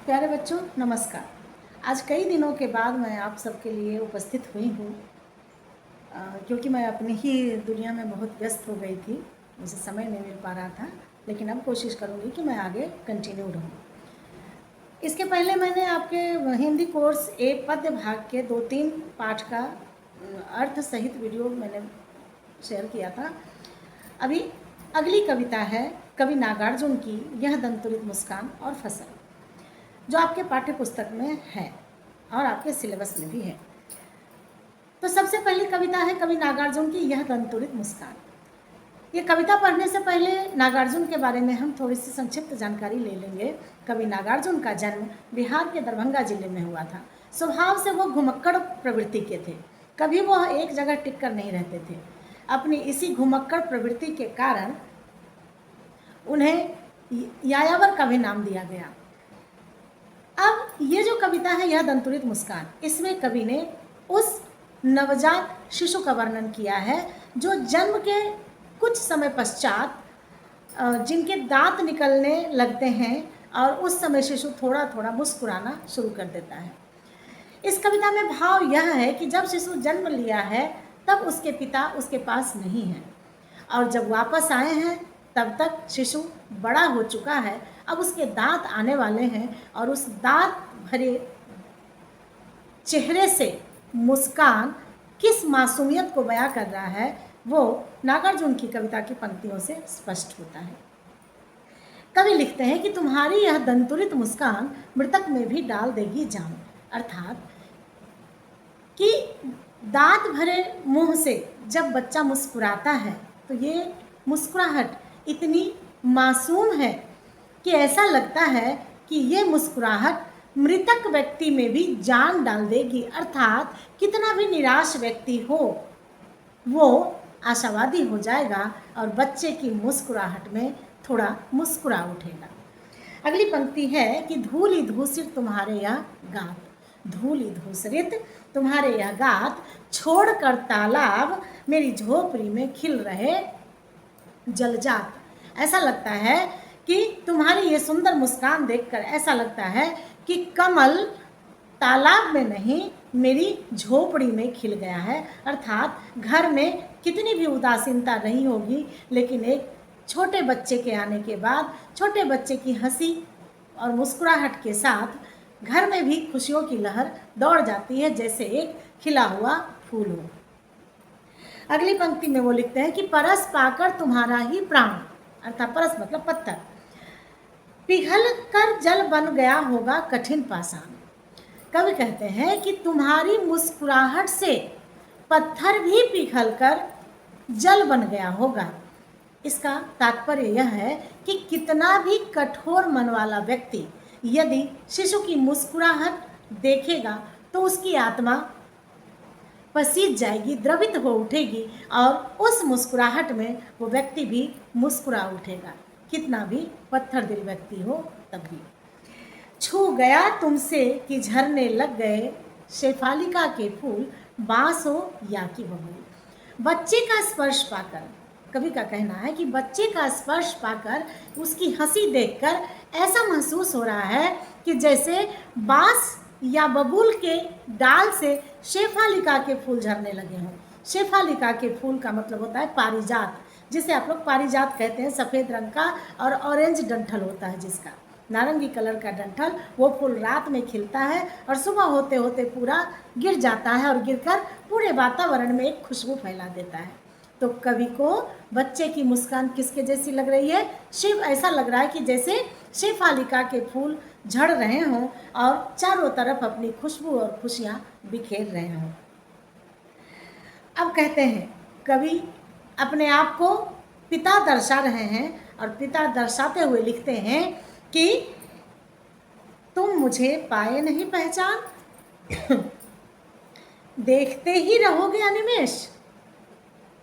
प्यारे बच्चों नमस्कार। आज कई दिनों के बाद मैं आप सबके लिए उपस्थित हुई हूँ, क्योंकि मैं अपनी ही दुनिया में बहुत व्यस्त हो गई थी। मुझे समय नहीं मिल पा रहा था, लेकिन अब कोशिश करूँगी कि मैं आगे कंटिन्यू रहूँ। इसके पहले मैंने आपके हिंदी कोर्स ए पद्य भाग के 2-3 पाठ का अर्थ सहित वीडियो मैंने शेयर किया था। अभी अगली कविता है कवि नागार्जुन की यह दंतुरित मुस्कान और फसल, जो आपके पाठ्य पुस्तक में है और आपके सिलेबस में भी है। तो सबसे पहली कविता है कवि नागार्जुन की यह दंतुरित मुस्कान। ये कविता पढ़ने से पहले नागार्जुन के बारे में हम थोड़ी सी संक्षिप्त जानकारी ले लेंगे। कवि नागार्जुन का जन्म बिहार के दरभंगा जिले में हुआ था। स्वभाव से वो घुमक्कड़ प्रवृत्ति के थे। कभी वह एक जगह टिक कर नहीं रहते थे। अपनी इसी घुमक्कड़ प्रवृत्ति के कारण उन्हें यायावर का भी नाम दिया गया। अब ये जो कविता है यह दंतुरित मुस्कान, इसमें कवि ने उस नवजात शिशु का वर्णन किया है जो जन्म के कुछ समय पश्चात जिनके दांत निकलने लगते हैं और उस समय शिशु थोड़ा थोड़ा मुस्कुराना शुरू कर देता है। इस कविता में भाव यह है कि जब शिशु जन्म लिया है तब उसके पिता उसके पास नहीं है, और जब वापस आए हैं तब तक शिशु बड़ा हो चुका है। अब उसके दांत आने वाले हैं और उस दांत भरे चेहरे से मुस्कान किस मासूमियत को बयां कर रहा है वो नागार्जुन की कविता की पंक्तियों से स्पष्ट होता है। कवि लिखते हैं कि तुम्हारी यह दंतुरित मुस्कान मृतक में भी डाल देगी जान, अर्थात कि दांत भरे मुंह से जब बच्चा मुस्कुराता है तो ये मुस्कुराहट इतनी मासूम है कि ऐसा लगता है कि ये मुस्कुराहट मृतक व्यक्ति में भी जान डाल देगी। अर्थात कितना भी निराश व्यक्ति हो वो आशावादी हो जाएगा और बच्चे की मुस्कुराहट में थोड़ा मुस्कुरा उठेगा। अगली पंक्ति है कि धूलि धूसित तुम्हारे यह गात, धूलि धूसरित तुम्हारे यह गात, छोड़कर तालाब मेरी झोपड़ी में खिल रहे जलजात। ऐसा लगता है कि तुम्हारी ये सुंदर मुस्कान देखकर ऐसा लगता है कि कमल तालाब में नहीं मेरी झोपड़ी में खिल गया है। अर्थात घर में कितनी भी उदासीनता रही होगी, लेकिन एक छोटे बच्चे के आने के बाद, छोटे बच्चे की हंसी और मुस्कुराहट के साथ घर में भी खुशियों की लहर दौड़ जाती है, जैसे एक खिला हुआ फूल हो। अगली पंक्ति में वो लिखते हैं कि परस पाकर तुम्हारा ही प्राण, अर्थात परस मतलब पत्थर, पिघल कर जल बन गया होगा कठिन पाषाण। कवि कहते हैं कि तुम्हारी मुस्कुराहट से पत्थर भी पिघल कर जल बन गया होगा। इसका तात्पर्य यह है कि कितना भी कठोर मन वाला व्यक्ति यदि शिशु की मुस्कुराहट देखेगा तो उसकी आत्मा पसीज जाएगी, द्रवित हो उठेगी और उस मुस्कुराहट में वो व्यक्ति भी मुस्कुरा उठेगा, कितना भी पत्थर दिल व्यक्ति हो तब भी। छू गया तुमसे कि झरने लग गए, शेफालिका के फूल बांस हो या कि बबूल। बच्चे का स्पर्श पाकर, कवि का कहना है कि बच्चे का स्पर्श पाकर, उसकी हंसी देखकर ऐसा महसूस हो रहा है कि जैसे बांस या बबूल के डाल से शेफालिका के फूल झरने लगे हों। शेफालिका के फूल का मतलब होता है पारिजात, जिसे आप लोग पारिजात कहते हैं। सफ़ेद रंग का और ऑरेंज डंठल होता है, जिसका नारंगी कलर का डंठल, वो फूल रात में खिलता है और सुबह होते होते पूरा गिर जाता है और गिरकर पूरे वातावरण में एक खुशबू फैला देता है। तो कवि को बच्चे की मुस्कान किसके जैसी लग रही है? शिव, ऐसा लग रहा है कि जैसे शेफालिका के फूल झड़ रहे हों और चारों तरफ अपनी खुशबू और खुशियाँ बिखेर रहे हों। अब कहते हैं कवि अपने आप को पिता दर्शा रहे हैं और पिता दर्शाते हुए लिखते हैं कि तुम मुझे पाए नहीं पहचान, देखते ही रहोगे अनिमेष।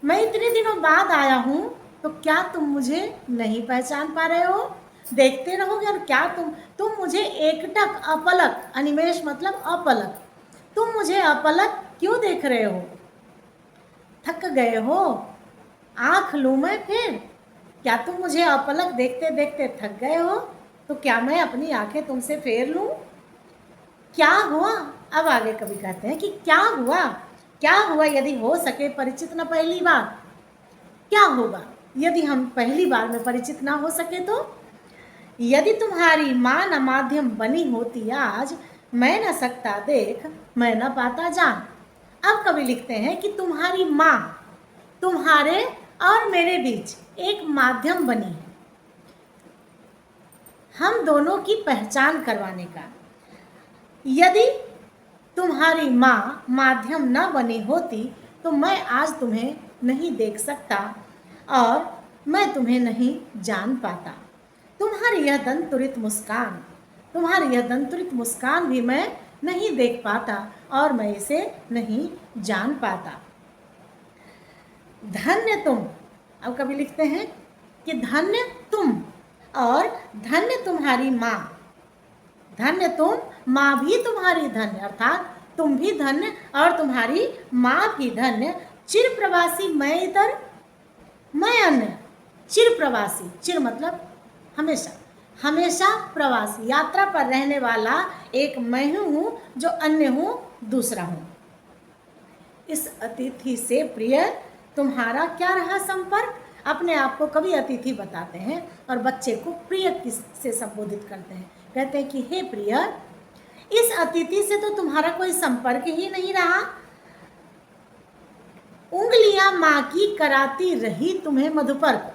मैं इतने दिनों बाद आया हूँ तो क्या तुम मुझे नहीं पहचान पा रहे हो? देखते रहोगे और क्या तुम मुझे एकटक अपलक, अनिमेष मतलब अपलक, तुम मुझे अपलक क्यों देख रहे हो? थक गए हो? आँख लूँ मैं फिर? क्या तुम मुझे अपलक देखते देखते थक गए हो? तो क्या मैं अपनी आंखें तुमसे फेर लूं? क्या हुआ? अब आगे कवि कहते हैं कि क्या हुआ यदि हो सके परिचित न पहली बार। क्या होगा यदि हम पहली बार में परिचित ना हो सके तो? यदि तुम्हारी माँ न माध्यम बनी होती आज, मैं न सकता देख, मैं न पाता जान। अब कवि लिखते हैं कि तुम्हारी माँ तुम्हारे और मेरे बीच एक माध्यम बनी है, हम दोनों की पहचान करवाने का। यदि तुम्हारी माँ माध्यम न बनी होती तो मैं आज तुम्हें नहीं देख सकता और मैं तुम्हें नहीं जान पाता। तुम्हारी यह दंतुरित मुस्कान भी मैं नहीं देख पाता और मैं इसे नहीं जान पाता। धन्य तुम, अब कवि लिखते हैं कि धन्य तुम और धन्य तुम्हारी माँ। धन्य तुम, माँ भी तुम्हारी धन्य, अर्थात तुम भी धन्य और तुम्हारी माँ भी धन्य। चिर प्रवासी मैं इधर, मैं अन्य। चिर प्रवासी, चिर मतलब हमेशा, हमेशा प्रवासी, यात्रा पर रहने वाला एक मैं हूँ जो अन्य हूँ, दूसरा हूँ। इस अतिथि से प्रिय तुम्हारा क्या रहा संपर्क? अपने आप को कभी अतिथि बताते हैं और बच्चे को प्रिय से संबोधित करते हैं। कहते हैं कि हे प्रिय, इस अतिथि से तो तुम्हारा कोई संपर्क ही नहीं रहा। उंगलियां माँ की कराती रही तुम्हें मधुपर्क।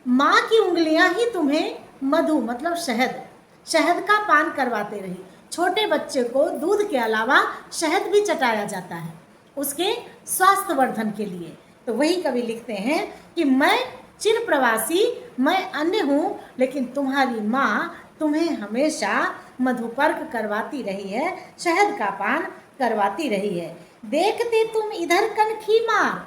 माँ की उंगलियां ही तुम्हें मधु मतलब शहद, शहद का पान करवाते रही। छोटे बच्चे को दूध के अलावा शहद भी चटाया जाता है उसके स्वास्थ्य वर्धन के लिए। तो वही कवि लिखते हैं कि मैं चिर प्रवासी, मैं अन्य हूँ, लेकिन तुम्हारी माँ तुम्हें हमेशा मधुपर्क करवाती रही है, शहद का पान करवाती रही है। देखते तुम इधर कनखी मार,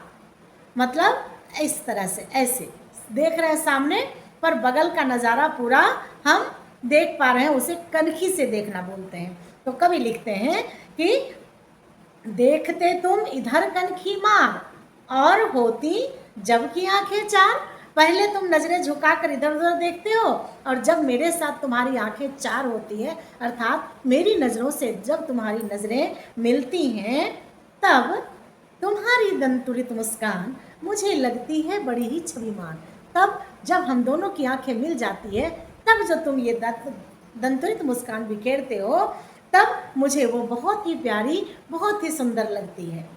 मतलब इस तरह से, ऐसे देख रहे हैं सामने पर बगल का नज़ारा पूरा हम देख पा रहे हैं, उसे कनखी से देखना बोलते हैं। तो कवि लिखते हैं कि देखते तुम इधर कनखी मार और होती जबकि आंखें चार। पहले तुम नजरें झुकाकर इधर उधर देखते हो और जब मेरे साथ तुम्हारी आंखें चार होती है, अर्थात मेरी नज़रों से जब तुम्हारी नज़रें मिलती हैं, तब तुम्हारी दंतुरित मुस्कान मुझे लगती है बड़ी ही छविमान। तब जब हम दोनों की आंखें मिल जाती है, तब जो तुम ये दंतुरित मुस्कान बिखेरते हो, तब मुझे वो बहुत ही प्यारी, बहुत ही सुंदर लगती है।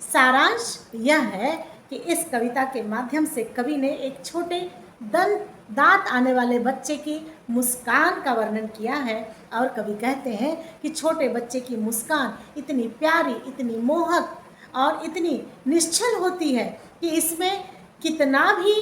सारांश यह है कि इस कविता के माध्यम से कवि ने एक छोटे दांत आने वाले बच्चे की मुस्कान का वर्णन किया है और कवि कहते हैं कि छोटे बच्चे की मुस्कान इतनी प्यारी, इतनी मोहक और इतनी निश्चल होती है कि इसमें कितना भी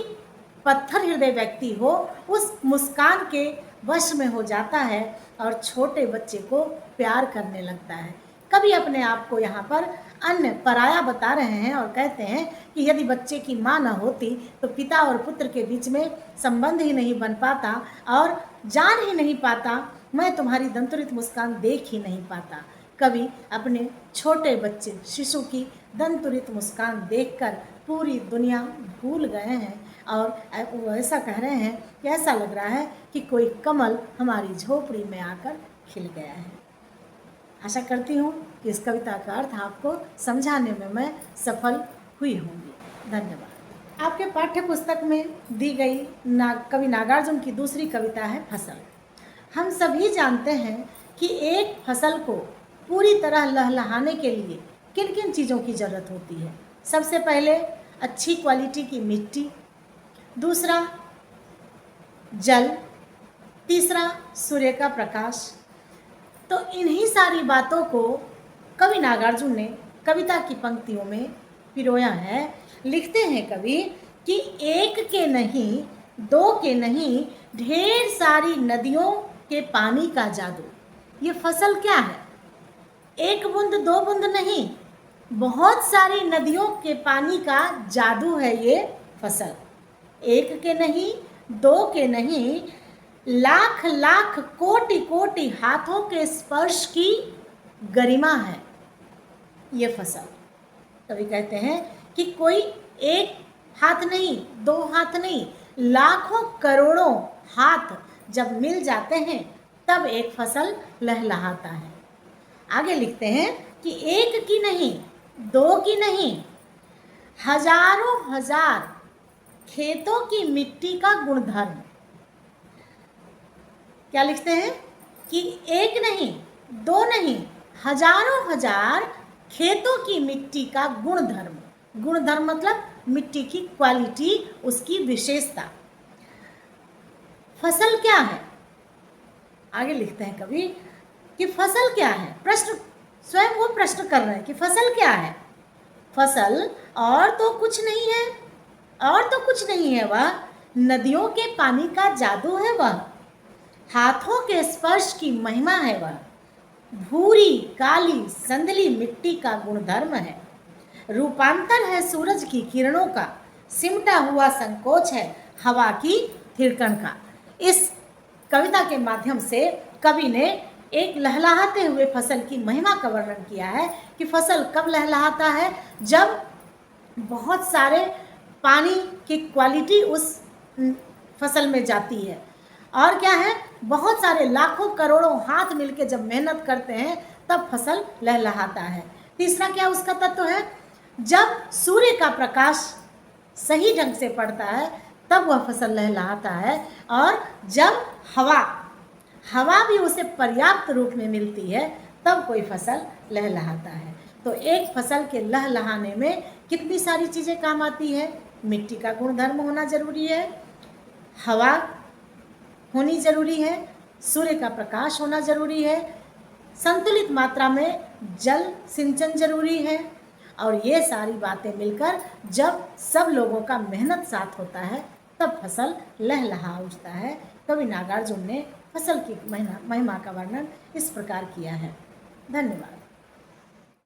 पत्थर हृदय व्यक्ति हो उस मुस्कान के वश में हो जाता है और छोटे बच्चे को प्यार करने लगता है। कभी अपने आप को यहाँ पर अन्य पराया बता रहे हैं और कहते हैं कि यदि बच्चे की माँ न होती तो पिता और पुत्र के बीच में संबंध ही नहीं बन पाता और जान ही नहीं पाता, मैं तुम्हारी दंतुरित मुस्कान देख ही नहीं पाता। कवि अपने छोटे बच्चे शिशु की दंतुरित मुस्कान देखकर पूरी दुनिया भूल गए हैं और वो ऐसा कह रहे हैं कि ऐसा लग रहा है कि कोई कमल हमारी झोपड़ी में आकर खिल गया है। आशा करती हूँ कि इस कविता का अर्थ आपको समझाने में मैं सफल हुई होंगी। धन्यवाद। आपके पाठ्य पुस्तक में दी गई कवि नागार्जुन की दूसरी कविता है फसल। हम सभी जानते हैं कि एक फसल को पूरी तरह लहलहाने के लिए किन किन चीज़ों की ज़रूरत होती है। सबसे पहले अच्छी क्वालिटी की मिट्टी, दूसरा जल, तीसरा सूर्य का प्रकाश। तो इन्हीं सारी बातों को कवि नागार्जुन ने कविता की पंक्तियों में पिरोया है। लिखते हैं कवि कि एक के नहीं, दो के नहीं, ढेर सारी नदियों के पानी का जादू। ये फसल क्या है? एक बूंद दो बूंद नहीं, बहुत सारी नदियों के पानी का जादू है ये फसल। एक के नहीं, दो के नहीं, लाख लाख कोटि कोटि हाथों के स्पर्श की गरिमा है ये फसल। कवि कहते हैं कि कोई एक हाथ नहीं, दो हाथ नहीं, लाखों करोड़ों हाथ जब मिल जाते हैं तब एक फसल लहलहाता है। आगे लिखते हैं कि एक की नहीं, दो की नहीं, हजारों हजार खेतों की मिट्टी का गुणधर्म। क्या लिखते हैं कि एक नहीं, दो नहीं, हजारों हजार खेतों की मिट्टी का गुणधर्म। गुणधर्म मतलब मिट्टी की क्वालिटी, उसकी विशेषता। फसल क्या है? आगे लिखते हैं कवि कि फसल क्या है। प्रश्न, स्वयं वो प्रश्न कर रहे हैं कि फसल क्या है। फसल और तो कुछ नहीं है, और तो कुछ नहीं है, वह नदियों के पानी का जादू है, वह हाथों के स्पर्श की महिमा है, वह भूरी काली संदली मिट्टी का गुणधर्म है, रूपांतर है सूरज की किरणों का, सिमटा हुआ संकोच है हवा की थिरकन का। इस कविता के माध्यम से कवि ने एक लहलहाते हुए फसल की महिमा का वर्णन किया है कि फसल कब लहलहाता है, जब बहुत सारे पानी की क्वालिटी उस फसल में जाती है। और क्या है, बहुत सारे लाखों करोड़ों हाथ मिलके जब मेहनत करते हैं तब फसल लहलहाता है। तीसरा क्या उसका तत्व है, जब सूर्य का प्रकाश सही ढंग से पड़ता है तब वह फसल लहलहाता है, और जब हवा भी उसे पर्याप्त रूप में मिलती है तब कोई फसल लहलहाता है। तो एक फसल के लहलहाने में कितनी सारी चीज़ें काम आती है। मिट्टी का गुणधर्म होना जरूरी है, हवा होनी जरूरी है, सूर्य का प्रकाश होना जरूरी है, संतुलित मात्रा में जल सिंचन जरूरी है, और ये सारी बातें मिलकर जब सब लोगों का मेहनत साथ होता है तब फसल लहलहा उठता है। कवि नागार्जुन ने फसल की महिमा का वर्णन इस प्रकार किया है। धन्यवाद।